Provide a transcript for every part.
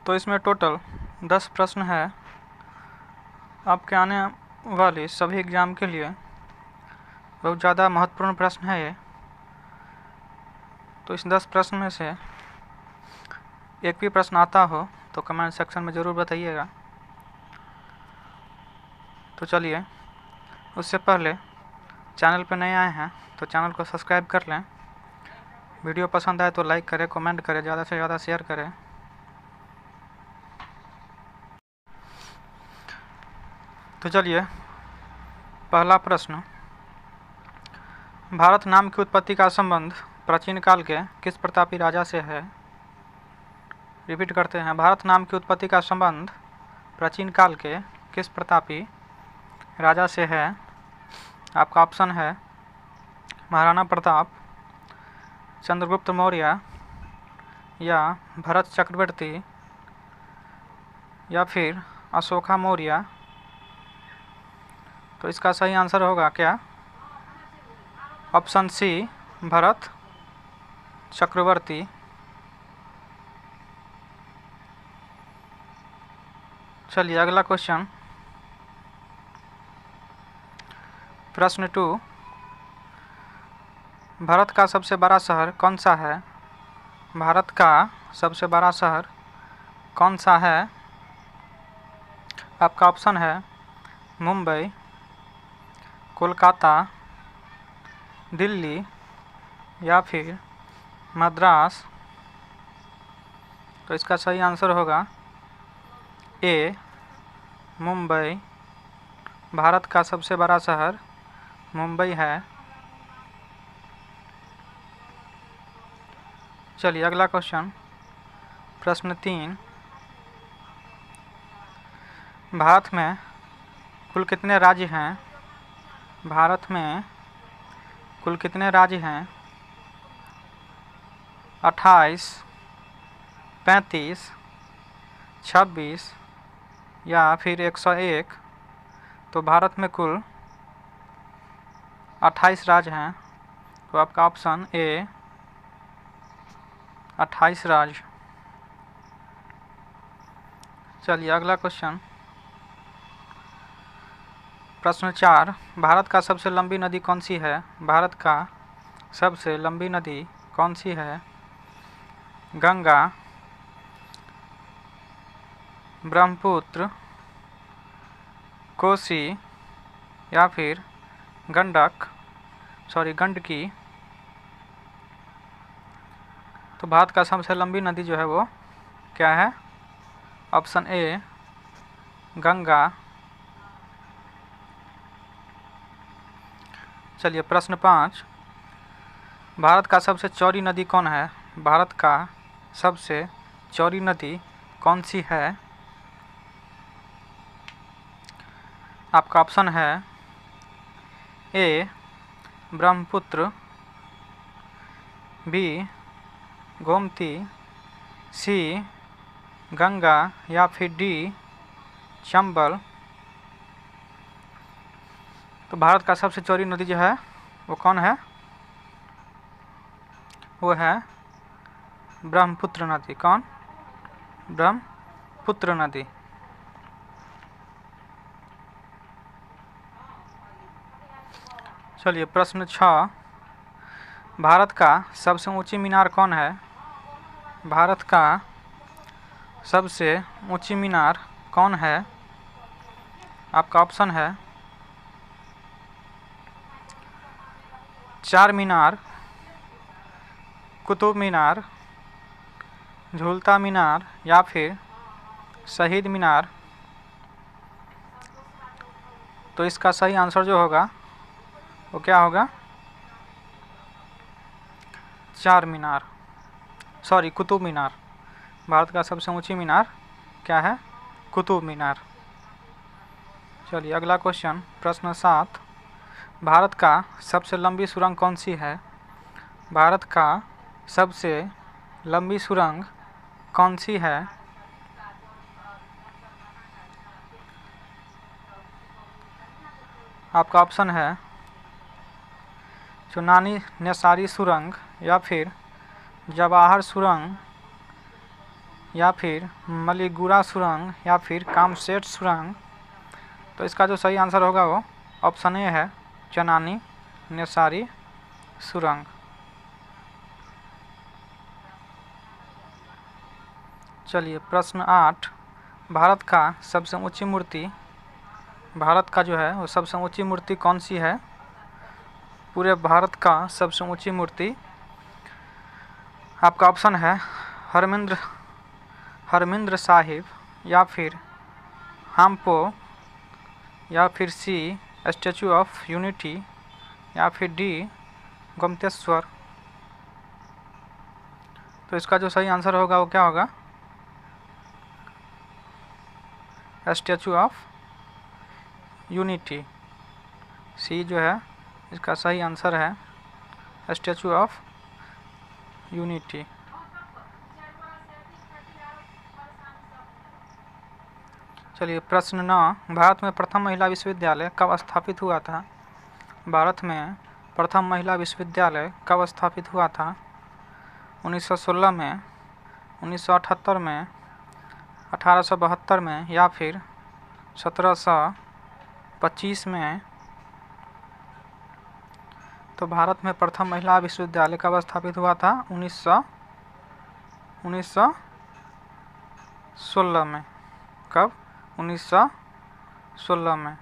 तो इसमें टोटल 10 प्रश्न है। आपके आने वाले सभी एग्ज़ाम के लिए बहुत ज़्यादा महत्वपूर्ण प्रश्न है ये। तो इस 10 प्रश्न में से एक भी प्रश्न आता हो तो कमेंट सेक्शन में ज़रूर बताइएगा। तो चलिए, उससे पहले चैनल पर नए आए हैं तो चैनल को सब्सक्राइब कर लें। वीडियो पसंद आए तो लाइक करें, कमेंट करें, ज़्यादा से ज़्यादा शेयर करें। तो चलिए, पहला प्रश्न, भारत नाम की उत्पत्ति का संबंध प्राचीन काल के किस प्रतापी राजा से है? रिपीट करते हैं, भारत नाम की उत्पत्ति का संबंध प्राचीन काल के किस प्रतापी राजा से है? आपका ऑप्शन है महाराणा प्रताप, चंद्रगुप्त मौर्य या भरत चक्रवर्ती या फिर अशोका मौर्य। तो इसका सही आंसर होगा क्या? ऑप्शन सी, भरत चक्रवर्ती। चलिए, अगला क्वेश्चन, प्रश्न 2, भारत का सबसे बड़ा शहर कौन सा है? भारत का सबसे बड़ा शहर कौन सा है? आपका ऑप्शन है मुंबई, कोलकाता, दिल्ली या फिर मद्रास। तो इसका सही आंसर होगा ए, मुंबई। भारत का सबसे बड़ा शहर मुंबई है। चलिए, अगला क्वेश्चन, प्रश्न 3, भारत में कुल कितने राज्य हैं? भारत में कुल कितने राज्य हैं? 28, 35, 26 या फिर 101। तो भारत में कुल 28 राज्य हैं। तो आपका ऑप्शन ए, 28 राज्य। चलिए, अगला क्वेश्चन, प्रश्न 4, भारत का सबसे लंबी नदी कौन सी है? भारत का सबसे लंबी नदी कौन सी है? गंगा, ब्रह्मपुत्र, कोसी या फिर गंडकी। तो भारत का सबसे लंबी नदी जो है वो क्या है? Option A, Ganga. चलिए, प्रश्न 5, भारत का सबसे चौड़ी नदी कौन है? भारत का सबसे चौड़ी नदी कौन सी है? आपका ऑप्शन है ए, ब्रह्मपुत्र, बी, गोमती, सी, गंगा या फिर डी, चंबल। तो भारत का सबसे चौड़ी नदी जो है वो कौन है? वो है ब्रह्मपुत्र नदी। कौन? ब्रह्मपुत्र नदी। चलिए, प्रश्न 6, भारत का सबसे ऊंची मीनार कौन है? भारत का सबसे ऊंची मीनार कौन है? आपका ऑप्शन है चार मीनार, कुतुब मीनार, झूलता मीनार या फिर शहीद मीनार। तो इसका सही आंसर जो होगा वो क्या होगा? कुतुब मीनार। भारत का सबसे ऊंची मीनार क्या है? कुतुब मीनार। चलिए, अगला क्वेश्चन, प्रश्न 7, भारत का सबसे लंबी सुरंग कौन सी है? भारत का सबसे लंबी सुरंग कौन सी है? आपका ऑप्शन है चुनानी नेसारी सुरंग या फिर जवाहर सुरंग या फिर मलीगुरा सुरंग या फिर कामसेट सुरंग। तो इसका जो सही आंसर होगा वो ऑप्शन ए है, चनानी नेसारी सुरंग। चलिए प्रश्न 8, भारत का सबसे ऊंची मूर्ति, भारत का जो है वो सबसे ऊंची मूर्ति कौन सी है? पूरे भारत का सबसे ऊंची मूर्ति आपका ऑप्शन है हरमिंद्र साहिब, या फिर हाम्पो, या फिर सी स्टैचू ऑफ यूनिटी, या फिर डी गोमतेश्वर। तो इसका जो सही आंसर होगा वो क्या होगा? Statue of unity. सी जो है इसका सही आंसर है स्टैचू ऑफ यूनिटी। चलिए प्रश्न 9, भारत में प्रथम महिला विश्वविद्यालय कब स्थापित हुआ था? भारत में प्रथम महिला विश्वविद्यालय कब स्थापित हुआ था? 1916 में, 1978 में, 1872 में, या फिर 1725 में? तो भारत में प्रथम महिला विश्वविद्यालय कब स्थापित हुआ था? 1916 में। कब? 1916 में।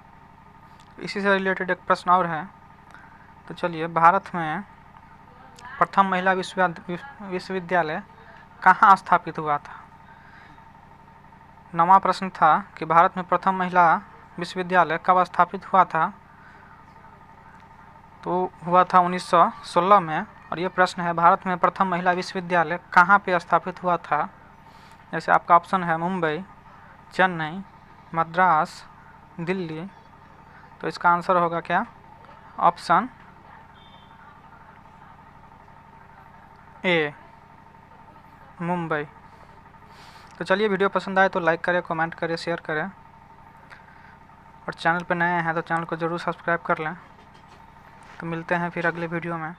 इसी से रिलेटेड एक प्रश्न और है। तो चलिए, भारत में प्रथम महिला विश्वविद्यालय कहाँ स्थापित हुआ था? 9वां प्रश्न था कि भारत में प्रथम महिला विश्वविद्यालय कब स्थापित हुआ था? तो हुआ था 1916 में। और ये प्रश्न है, भारत में प्रथम महिला विश्वविद्यालय कहाँ पे स्थापित हुआ था? जैसे आपका ऑप्शन है मुंबई, चेन्नई, मद्रास, दिल्ली। तो इसका आंसर होगा क्या? Option A, Mumbai. तो चलिए, वीडियो पसंद आए तो लाइक करें, कमेंट करें, शेयर करें, और चैनल पर नए हैं तो चैनल को ज़रूर सब्सक्राइब कर लें। तो मिलते हैं फिर अगले वीडियो में।